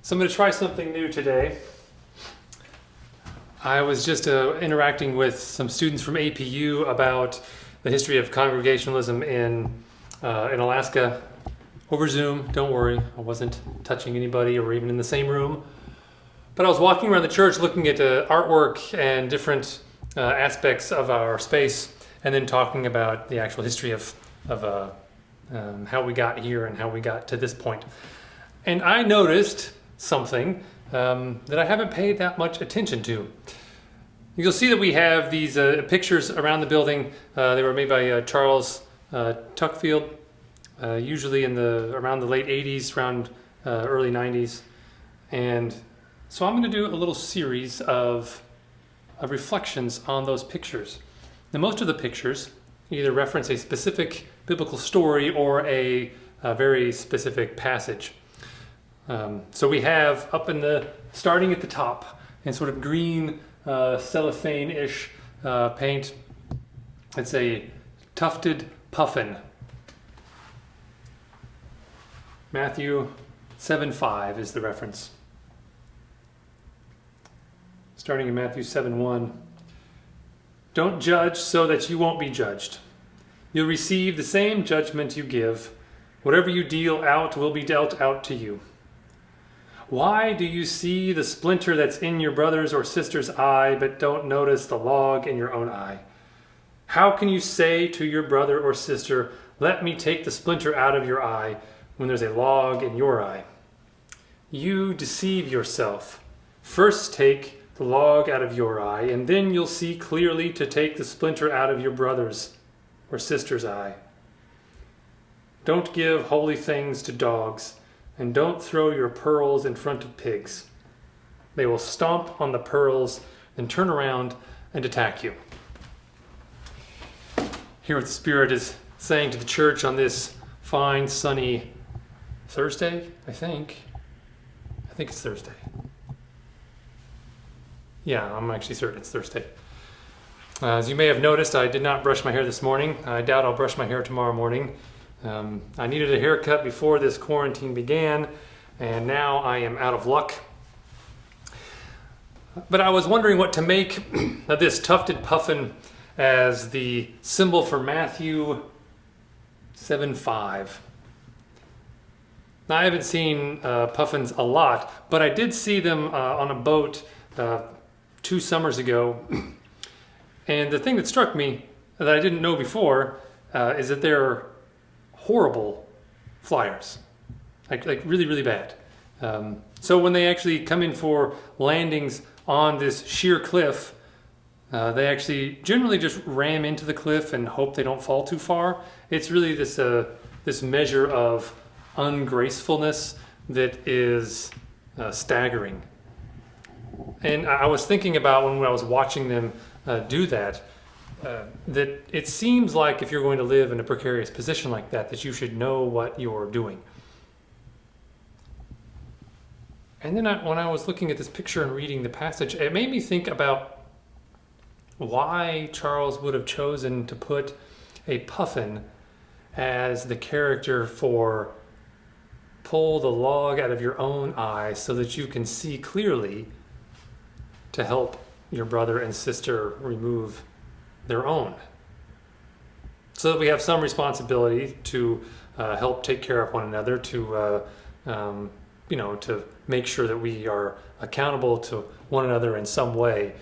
So I'm going to try something new today. I was just interacting with some students from APU about the history of Congregationalism in Alaska over Zoom. Don't worry, I wasn't touching anybody or even in the same room. But I was walking around the church looking at artwork and different aspects of our space, and then talking about the actual history of how we got here and how we got to this point. And I noticed something that I haven't paid that much attention to. You'll see that we have these pictures around the building. They were made by Charles Tuckfield, usually around the late 80s, around early 90s. And so I'm going to do a little series of reflections on those pictures. Now, most of the pictures either reference a specific biblical story or a very specific passage. So we have starting at the top in sort of green cellophane-ish paint, it's a tufted puffin. Matthew 7:5 is the reference. Starting in Matthew 7:1. Don't judge so that you won't be judged. You'll receive the same judgment you give. Whatever you deal out will be dealt out to you. Why do you see the splinter that's in your brother's or sister's eye, but don't notice the log in your own eye? How can you say to your brother or sister, let me take the splinter out of your eye, when there's a log in your eye? You deceive yourself. First take the log out of your eye, and then you'll see clearly to take the splinter out of your brother's or sister's eye. Don't give holy things to dogs, and don't throw your pearls in front of pigs. They will stomp on the pearls, then turn around and attack you. Hear what the Spirit is saying to the church on this fine, sunny Thursday, I think it's Thursday. Yeah, I'm actually certain it's Thursday. As you may have noticed, I did not brush my hair this morning. I doubt I'll brush my hair tomorrow morning. I needed a haircut before this quarantine began, and now I am out of luck. But I was wondering what to make of this tufted puffin as the symbol for Matthew 7:5. Now, I haven't seen puffins a lot, but I did see them on a boat 2 summers ago. And the thing that struck me that I didn't know before is that they're horrible flyers, like really, really bad. So when they actually come in for landings on this sheer cliff, they actually generally just ram into the cliff and hope they don't fall too far. It's really this measure of ungracefulness that is staggering. And I was thinking about when I was watching them do that it seems like if you're going to live in a precarious position like that you should know what you're doing. And then when I was looking at this picture and reading the passage, it made me think about why Charles would have chosen to put a puffin as the character for pull the log out of your own eye so that you can see clearly to help your brother and sister remove their own. So that we have some responsibility to help take care of one another, to make sure that we are accountable to one another in some way.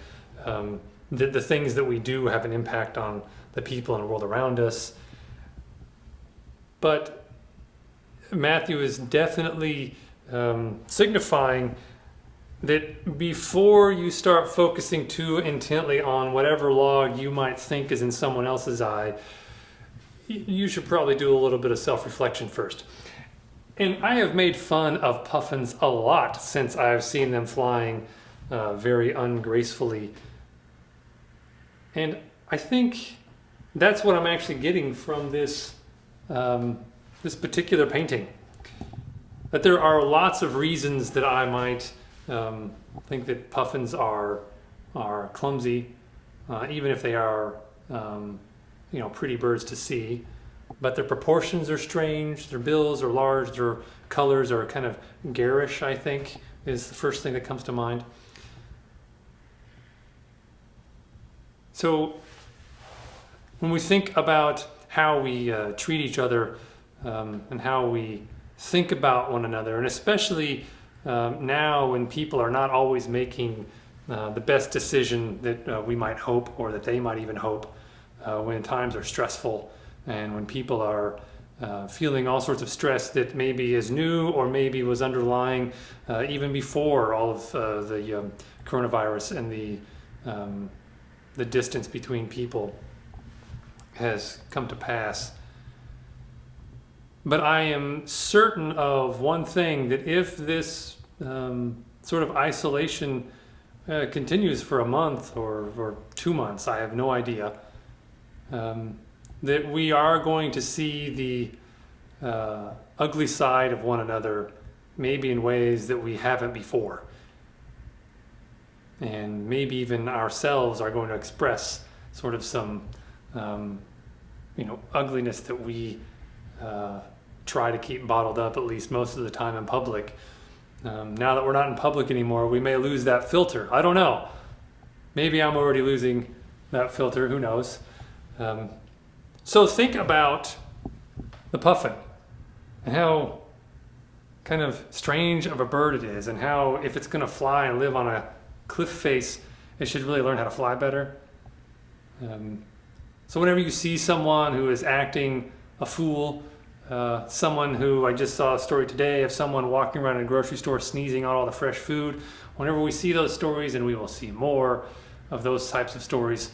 The things that we do have an impact on the people in the world around us. But Matthew is definitely signifying that before you start focusing too intently on whatever log you might think is in someone else's eye, you should probably do a little bit of self-reflection first. And I have made fun of puffins a lot since I've seen them flying very ungracefully. And I think that's what I'm actually getting from this particular painting. That there are lots of reasons that I might think that puffins are clumsy, even if they are pretty birds to see. But their proportions are strange, their bills are large, their colors are kind of garish, I think, is the first thing that comes to mind. So when we think about how we treat each other and how we think about one another, and especially now when people are not always making the best decision that we might hope, or that they might even hope, when times are stressful and when people are feeling all sorts of stress that maybe is new or maybe was underlying even before all of the coronavirus and the distance between people has come to pass. But I am certain of one thing, that if this sort of isolation continues for a month or 2 months, I have no idea, that we are going to see the ugly side of one another, maybe in ways that we haven't before. And maybe even ourselves are going to express sort of some ugliness that we try to keep bottled up, at least most of the time in public. Now that we're not in public anymore, we may lose that filter. I don't know. Maybe I'm already losing that filter. Who knows? So think about the puffin and how kind of strange of a bird it is, and how if it's going to fly and live on a cliff face, it should really learn how to fly better. So whenever you see someone who is acting a fool, someone who, I just saw a story today of someone walking around in a grocery store sneezing on all the fresh food, whenever we see those stories, and we will see more of those types of stories,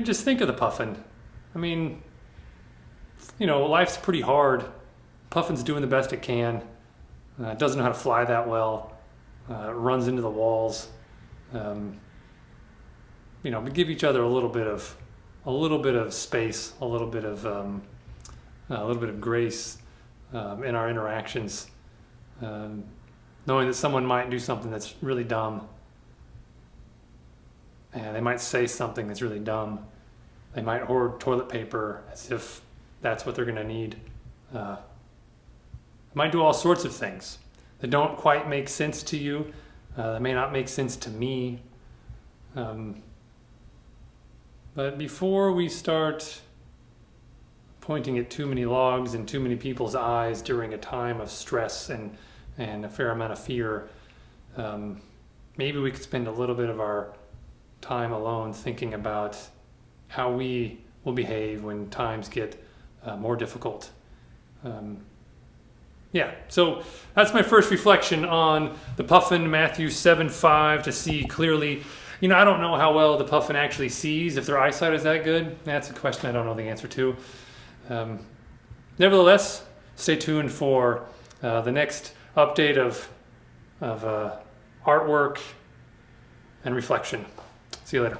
just think of the puffin. I mean, life's pretty hard. Puffin's doing the best it can. It doesn't know how to fly that well. It runs into the walls. We give each other a little bit of space, a little bit of grace in our interactions, knowing that someone might do something that's really dumb, and they might say something that's really dumb. They might hoard toilet paper as if that's what they're going to need. They might do all sorts of things that don't quite make sense to you. That may not make sense to me. But before we start pointing at too many logs and too many people's eyes during a time of stress and a fair amount of fear, maybe we could spend a little bit of our time alone thinking about how we will behave when times get more difficult. So that's my first reflection on the puffin, Matthew 7:5, to see clearly. I don't know how well the puffin actually sees, if their eyesight is that good. That's a question I don't know the answer to. Nevertheless, stay tuned for the next update of artwork and reflection. See you later.